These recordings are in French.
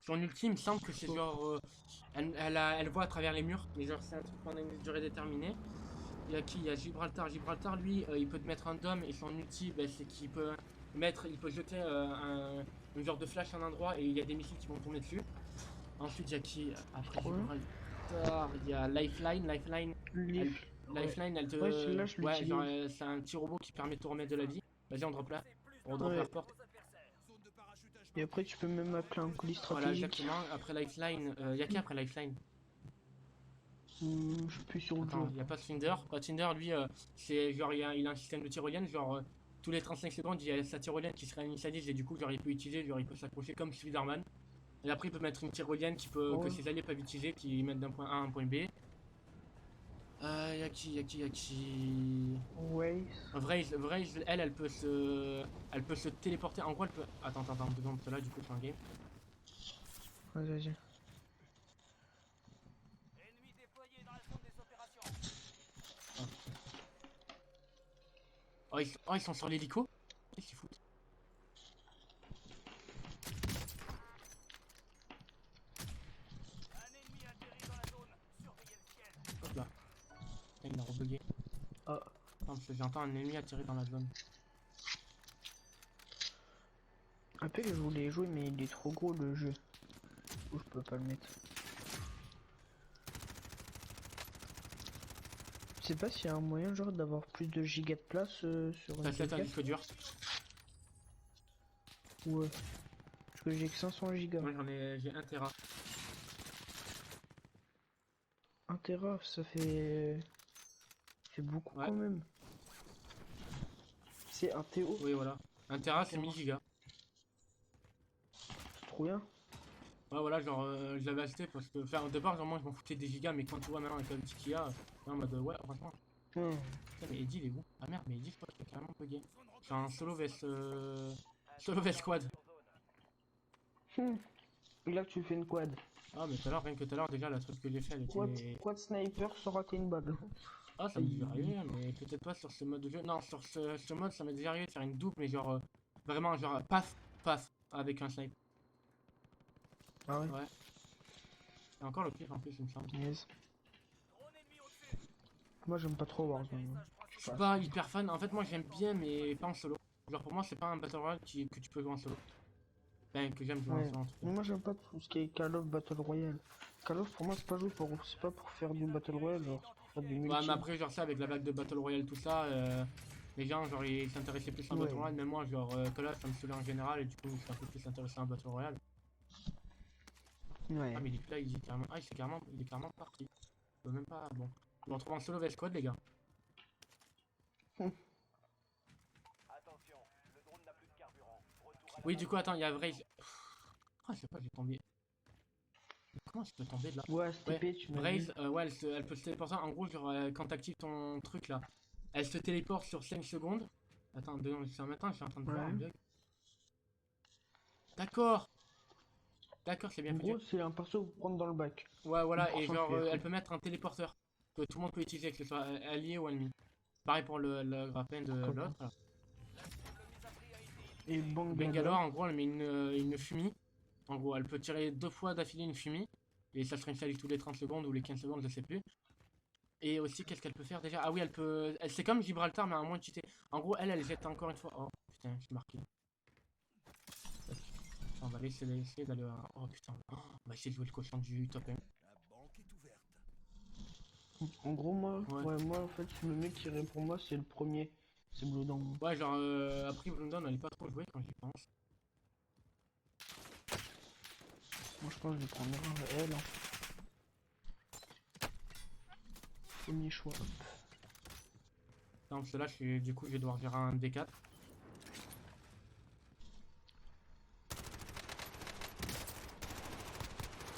son ulti, il me semble que c'est genre. Elle voit à travers les murs, mais genre c'est un truc pendant une durée déterminée. Il y a qui? Il y a Gibraltar. Gibraltar, lui, il peut te mettre un dôme et son ulti, bah, c'est qu'il peut il peut jeter une genre de flash à un endroit et il y a des missiles qui vont tourner dessus. Ensuite, il y a qui? Après Trop bien. Gibraltar, il y a Lifeline. Elle, Ouais. Lifeline, elle Ouais, celui-là, te. je Ouais, genre, l'utilise. c'est un petit robot qui permet de te remettre de la vie. Vas-y, on drop là. On drop la Ouais. porte. Et après, tu peux même appeler un colis Voilà, stratégique. exactement. Après Lifeline, il y a qui après Lifeline? Je suis plus sur le Attends, jeu. il n'y a pas Thunder. Pas Thunder, lui, c'est genre, il a un système de tyrolienne. Genre, tous les 35 secondes, il y a sa tyrolienne qui se réinitialise et du coup, genre, il peut utiliser, genre, il peut s'accrocher comme Spider-Man. Et après, il peut mettre une tyrolienne que Ouais. ses alliés peuvent utiliser, qui mettent d'un point A à un point B. Y a qui. Ouais. Vraise, elle, elle peut se téléporter. En gros, elle peut. Attends, 2 secondes, là, du coup, c'est un game. Vas-y, vas-y. Ah, oh, ils sont sur l'hélico? Qu'est-ce qu'ils foutent? Hop là. Putain, il a rebugué. Ah. Non, parce que j'entends un ennemi atterrir dans la zone. Après, je voulais jouer, mais il est trop gros le jeu. Ou je peux pas le mettre. Je sais pas s'il y a un moyen, genre, d'avoir plus de gigas de place sur une Ça, c'est un PS4. disque dur. Ouais. Parce que j'ai que 500 gigas. Moi, j'ai 1 Tera. 1 Tera, ça fait beaucoup Ouais, quand même. C'est un TO, oui, voilà. 1 Tera, c'est 1000 gigas. trop bien. Ouais, voilà, genre, je l'avais acheté parce que, enfin, au départ, genre, moi, je m'en foutais des gigas, mais quand tu vois maintenant avec l'outil qu'il y a, en mode, ouais, franchement. Hmm. Putain, mais Eddie, il est où? Ah merde, mais Eddie, je crois qu'il a carrément bugué. J'ai un solo vs squad. Hmm. Et là, tu fais une quad. Ah, mais tout à l'heure, rien que tout à l'heure, déjà, la truc que j'ai fait, elle était. Quad sniper sans rater une balle. Ah, ça m'est déjà arrivé, hein, mais peut-être pas sur ce mode de jeu. Non, sur ce mode, ça m'est déjà arrivé de faire une double, mais genre, vraiment, genre, paf, avec un snipe. Ah ouais. Ouais. Et encore le pire en plus, il me semble. Yes. Moi, j'aime pas trop Warzone. Je suis pas hyper fan. En fait, moi, j'aime bien, mais pas en solo. Genre, pour moi, c'est pas un Battle Royale que tu peux jouer en solo. Enfin, que j'aime jouer en Ouais. solo en tout cas. Mais moi, j'aime pas tout ce qui est Call of Battle Royale. Call of, pour moi, c'est pas pour faire du Battle Royale, genre, c'est pour faire du Ouais, multi. mais après, genre, ça, avec la vague de Battle Royale, tout ça, les gens, genre, ils s'intéressaient plus à Battle Ouais. Royale. Même moi, genre, Call of, ça me saoulait en général, et du coup, je suis un peu plus intéressé à Battle Royale. Ouais. Ah, mais il est plus là, il dit carrément. Ah, il est carrément parti. Je peux même pas. Bon. On retrouve en solo vs squad, les gars. Oui, du coup, attends, il y a Vraise. Ah, je sais pas, j'ai tombé. Comment je peux tomber de là? Ouais, Ouais, STP, tu m'as dit. Vraise, ouais, elle peut se téléporter. En gros, genre, quand t'actives ton truc là, elle se téléporte sur 5 secondes. Attends, 2 secondes, je suis en train de voir un Ouais. bug. D'accord! D'accord, c'est bien En foutu. gros, c'est un perso pour prendre dans le bac. Ouais, Ou voilà, pour et genre, s'enfuir. elle peut mettre un téléporteur que tout le monde peut utiliser, que ce soit allié ou ennemi. Pareil pour le grappin de Pourquoi pas. l'autre. Là. Et Bangalore, Bangalore. en gros, elle met une fumée. En gros, elle peut tirer 2 fois d'affilée une fumée. Et ça se réinstalle tous les 30 secondes ou les 15 secondes, je sais plus. Et aussi, qu'est-ce qu'elle peut faire déjà? Ah oui, elle peut. C'est comme Gibraltar, mais en moins cheaté. En gros, elle jette encore une fois. Oh putain, j'ai marqué. On va essayer d'aller. Oh putain. Oh, on va essayer de jouer le cochon du top 1. En gros, moi, Ouais. ouais, moi, en fait, le mec qui répond pour moi, c'est le premier. C'est Blue Down. Ouais, genre, après, Blundon, elle est pas trop jouée quand j'y pense. Moi, je pense que je vais prendre elle. Hein. Premier choix. Non, parce que là, du coup, je vais devoir faire un D4.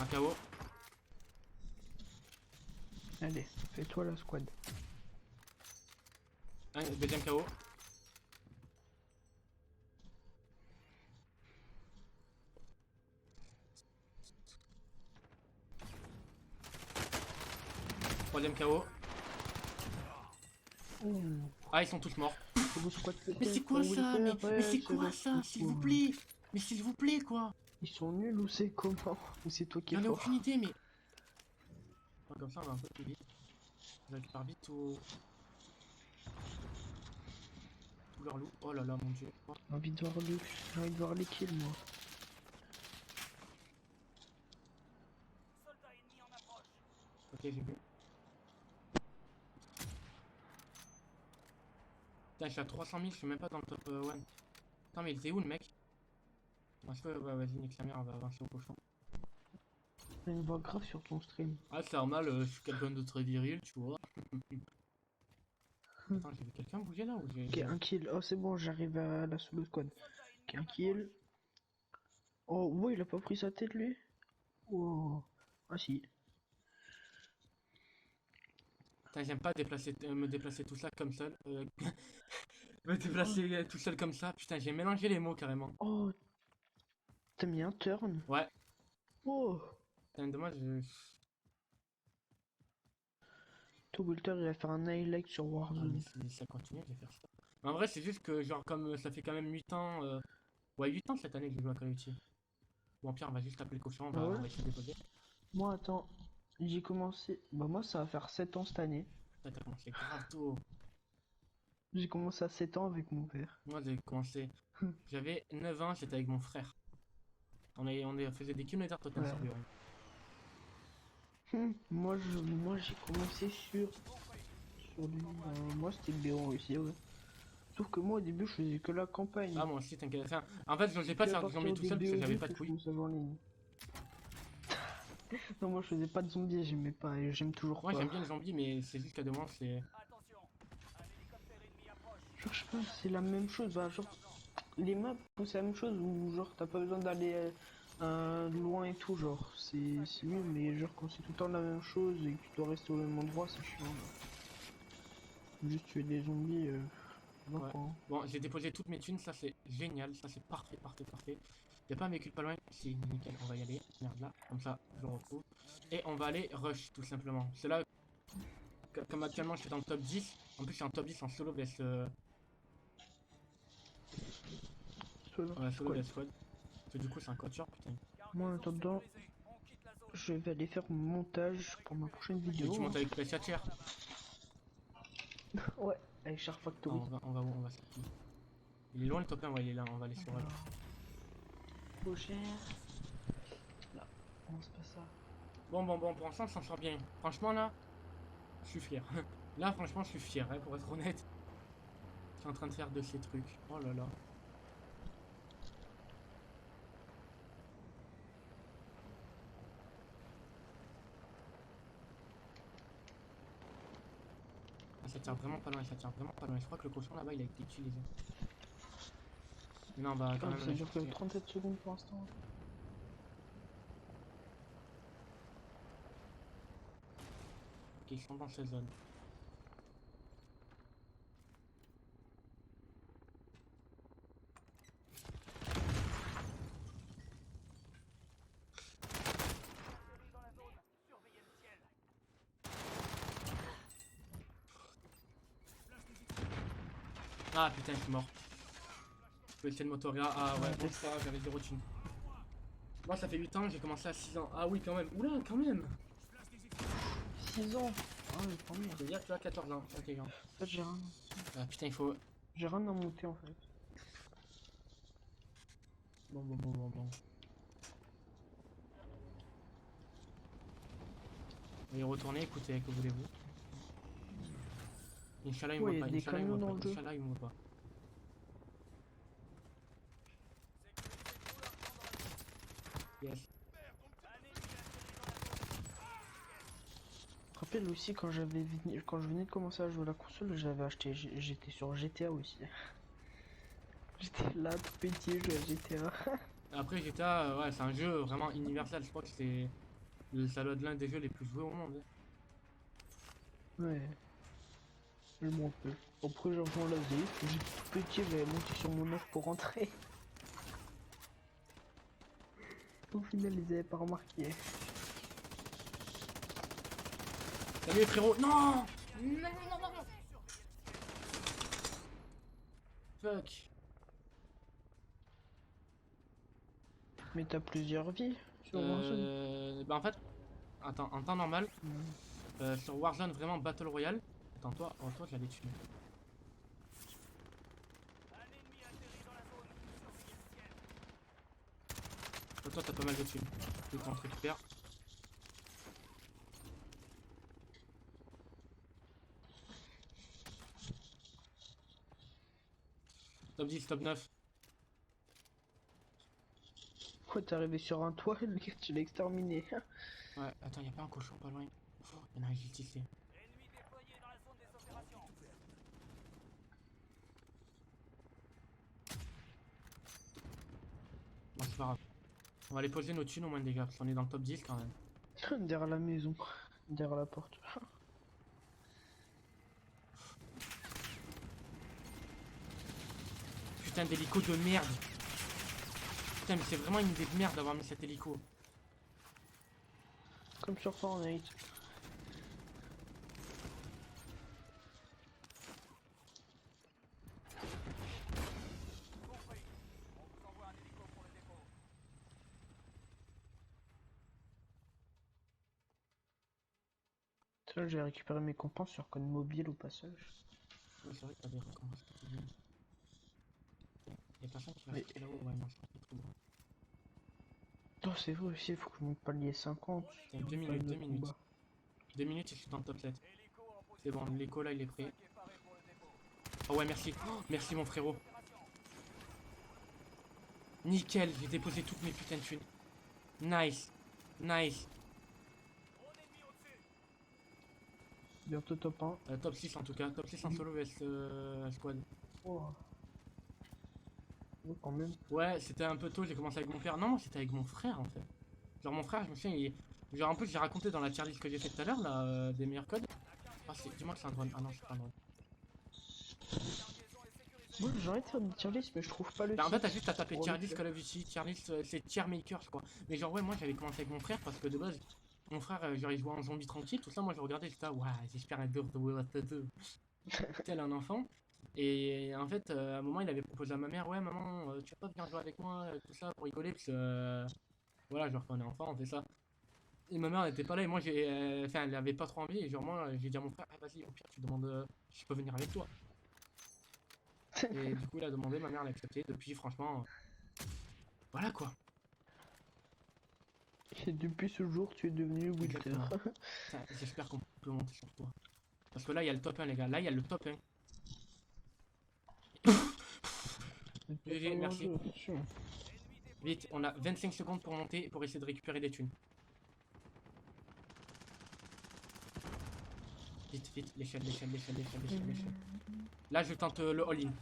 Un KO. Allez, fais-toi la squad. Deuxième KO. Troisième KO. Ouh. Ah, ils sont tous morts. Faut vous squad Mais c'est quoi ça? Mais c'est quoi ça? S'il vous plaît! Mais s'il vous plaît, quoi! Ils sont nuls ou c'est comment? Ou c'est toi qui es J'en ai fort? aucune idée, mais. Ouais, comme ça, on va un peu plus vite. Je récupère vite tout leur loup. Oh là là, mon dieu. Oh, J'ai envie de voir les kills, moi. ok, j'ai vu. Putain, je suis à 300 000, je suis même pas dans le top 1. Putain, mais il était où le mec? Parce que, ouais, vas-y, nique sa mère, on va avancer au cochon. J'ai une voix grave sur ton stream. Ah, c'est normal, je suis quelqu'un de très viril, tu vois. Attends, j'ai vu quelqu'un bouger là ou j'ai. Ok, un kill. Oh, c'est bon, j'arrive à la solo squad. Ok, un kill. Oh, ouais, il a pas pris sa tête, lui. Oh. Ah, si. Putain, j'aime pas me déplacer tout seul comme ça. Me Oh, déplacer tout seul comme ça. Putain, j'ai mélangé les mots carrément. oh, t'as mis un turn. Ouais, Oh. putain, dommage. Tout Walter, il va faire un highlight sur Ah, mais Warzone. si ça continue, je vais faire ça. Mais en vrai, c'est juste que, genre, comme ça fait quand même 8 ans. Ouais, 8 ans cette année que je joue à Call of Duty. Bon, Pierre, on va juste appeler le cochon, Ah ouais? on va essayer de déposer. Moi, attends. J'ai commencé. Bah, moi, ça va faire 7 ans cette année. Putain, t'as commencé grave tôt. J'ai commencé à 7 ans avec mon père. Moi, j'ai commencé. J'avais 9 ans, j'étais avec mon frère. On faisait des kilomètres total Ouais. sur Buron. Moi, j'ai commencé moi, c'était le Béron aussi, ouais. Sauf que moi, au début, je faisais que la campagne. Ah, moi aussi, t'inquiète. Enfin, en fait, je n'osais pas Que à faire du partir zombie tout des seul parce que j'avais BO2 pas de que je couilles. commençais à jouer en ligne. Non, moi, je faisais pas de zombies, j'aimais pas, et j'aime toujours Moi, pas. j'aime bien les zombies, mais c'est juste qu'à des moments, c'est. Genre, je sais pas, c'est la même chose. Bah, genre, les maps, c'est la même chose où, genre, t'as pas besoin d'aller loin et tout. Genre, c'est mieux, mais genre, quand c'est tout le temps la même chose et que tu dois rester au même endroit, c'est chiant. Juste tuer des zombies, non, Ouais. quoi. Bon, j'ai déposé toutes mes thunes, ça c'est génial, ça c'est parfait, parfait, parfait. Y'a pas un véhicule pas loin, si, nickel, on va y aller. Merde là, comme ça, je le retrouve. Et on va aller rush, tout simplement. C'est là, comme actuellement je suis dans le top 10, en plus je suis en top 10 en solo vs Solo solo squad. vs squad. Parce que du coup c'est un quatuor, putain. Moi, en attendant, je vais aller faire mon montage pour ma prochaine Et tu vidéo. montes avec PlayStation Chair. Ouais, avec Shark Ah, Factory. on va où? On va sur qui? Il est loin le top 1, ouais, il est là, on va aller sur rush. Trop cher. Là, non, c'est pas ça. Bon, pour l'instant on s'en sort bien. Franchement là, je suis fier. Là franchement je suis fier, hein, pour être honnête. Je suis en train de faire de ces trucs. Oh là là. Ah, ça tire vraiment pas loin, ça tire vraiment pas loin. Je crois que le cochon là-bas il a été utilisé. Mais non, bah quand Ah, même. ça dure que 37 secondes pour l'instant. Ok, ils sont dans cette zone. Ah putain, je suis mort. Je peux essayer de m'autoréa. Ah ouais, bon, ça, j'avais 0 thune. Moi, ça fait 8 ans, j'ai commencé à 6 ans. Ah oui, quand même. Oula, quand même. 6 ans. Ah oui, quand même. Ça veut dire que tu as 14 ans. Ok, genre. En fait, j'ai rien. Ah putain, il faut. J'ai rien à monter en fait. Bon. On va y retourner, écoutez, que voulez-vous? Inch'Allah, il me Ouais, voit pas. y a des Inch'Allah, il me camions voit dans pas. le jeu. Inch'Allah, il me voit pas. Yes. Je me rappelle aussi quand quand je venais de commencer à jouer à la console, j'avais acheté, j'étais sur GTA aussi. J'étais là tout petit, je jouais à GTA. Après, GTA, ouais, c'est un jeu vraiment universel. Je crois que ça doit être l'un des jeux les plus joués au monde. Ouais, je m'en rappelle. Après j'ai rejoint la vie, j'étais tout petit, j'avais monté sur mon œuf pour rentrer. Au final ils avaient pas remarqué. Salut frérot. Non. Fuck. Mais t'as plusieurs vies sur Warzone. Bah en fait, attends, en temps normal, Hmm. sur Warzone vraiment Battle Royale, attends toi, oh, toi j'allais tuer. Toi t'as pas mal de thunes. Tu t'en récupères. Top 10, top 9. Ouais, t'es arrivé sur un toit, le gars, tu l'as exterminé. Ouais, attends, y'a pas un cochon pas loin. Oh, y'en a un juste ici. Bon, c'est pas grave. On va aller poser nos thunes au moins, les gars, parce qu'on est dans le top 10 quand même. Derrière la maison, derrière la porte. Putain d'hélico de merde. Putain, mais c'est vraiment une idée de merde d'avoir mis cet hélico. Comme sur Fortnite. Ça, j'ai récupéré mes compenses sur code mobile au passage. Ouais, c'est vrai que t'avais recommencé. Y'a personne qui va Mais- sauter là-haut, ouais, non, je pense que c'est trop bon. Non, c'est vrai aussi, il faut que je monte palier 50. Tiens, 2 minutes, 2 minutes. 2 minutes et je suis dans le top 7. C'est bon, l'écho là il est prêt. Oh ouais, merci. Oh, merci mon frérot. Nickel, j'ai déposé toutes mes putains de thunes. Nice. Nice. Bientôt top 1. Top 6 en tout cas. Top 6 en solo vs squad. Oh. Ouais, quand même. Ouais, c'était un peu tôt, j'ai commencé avec mon père. Non, c'était avec mon frère en fait. Genre mon frère, je me souviens, genre en plus j'ai raconté dans la tier list que j'ai fait tout à l'heure là, des meilleurs codes. Ah, dis-moi que c'est un drone. Ah non, c'est pas un drone. Moi, j'ai envie de faire une tier list, mais je trouve pas le Bah, en fait, site. t'as juste à taper Pour tier le list faire. Call of Duty, tier list, c'est tier maker, je crois. Mais genre, ouais, moi j'avais commencé avec mon frère parce que de base, mon frère, genre il jouait en zombie tranquille, tout ça. Moi je regardais, j'étais, waouh, j'espère un dur de World of 2. Tel un enfant. Et en fait, à un moment, il avait proposé à ma mère, ouais, maman, tu vas pas venir jouer avec moi, tout ça, pour rigoler, parce que voilà, genre quand on est enfant, on fait ça. Et ma mère n'était pas là, et moi, enfin, elle avait pas trop envie, et genre, moi, j'ai dit à mon frère, ah, vas-y, au pire, tu demandes si je peux venir avec toi. Et du coup, il a demandé, ma mère l'a accepté, depuis, franchement, voilà quoi. Et depuis ce jour, tu es devenu Wilter. Exactement. Putain, j'espère qu'on peut monter sur toi. Parce que là, il y a le top 1, les gars, là, il y a le top 1. GG, merci. Vite, on a 25 secondes pour monter, pour essayer de récupérer des thunes. Vite, vite, l'échelle, l'échelle, l'échelle, l'échelle, l'échelle, l'échelle. Là, je tente le all-in.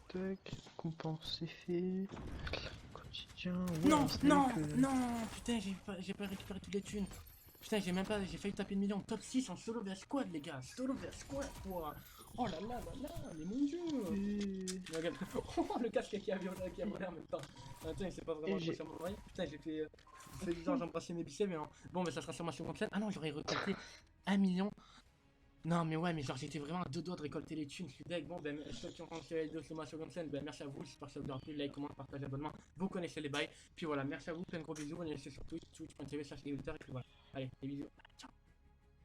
Tac, compense c'est fait. Quotidien. Ouais, Non, c'est non, vrai que- non, putain, j'ai pas récupéré toutes les thunes. Putain, j'ai failli taper le million. Top 6 en solo vs squad, les gars. Solo vs squad, quoi. Oh là là là là, mais mon dieu. Regarde. Oh, le casque qui a volé en même temps. Attends, il sait pas vraiment Et quoi sur mon oreille. Putain, j'ai fait. C'est bizarre, j'ai embrassé mes biceps, mais non. Bon, mais ça sera sur ma seconde scène. Ah non, j'aurais récolté 1 million. Non, mais ouais, mais genre j'étais vraiment à 2 doigts de récolter les thunes. Je suis deg. Bon, ben, ceux qui ont commencé la vidéo sur ma seconde scène, ben merci à vous. J'espère que ça vous aura plu. Like, comment, partage, abonnement. Vous connaissez les bails. Puis voilà, merci à vous. Plein de gros bisous. On est sur Twitch, twitch.tv/. Et puis voilà. Allez, des bisous. Ciao.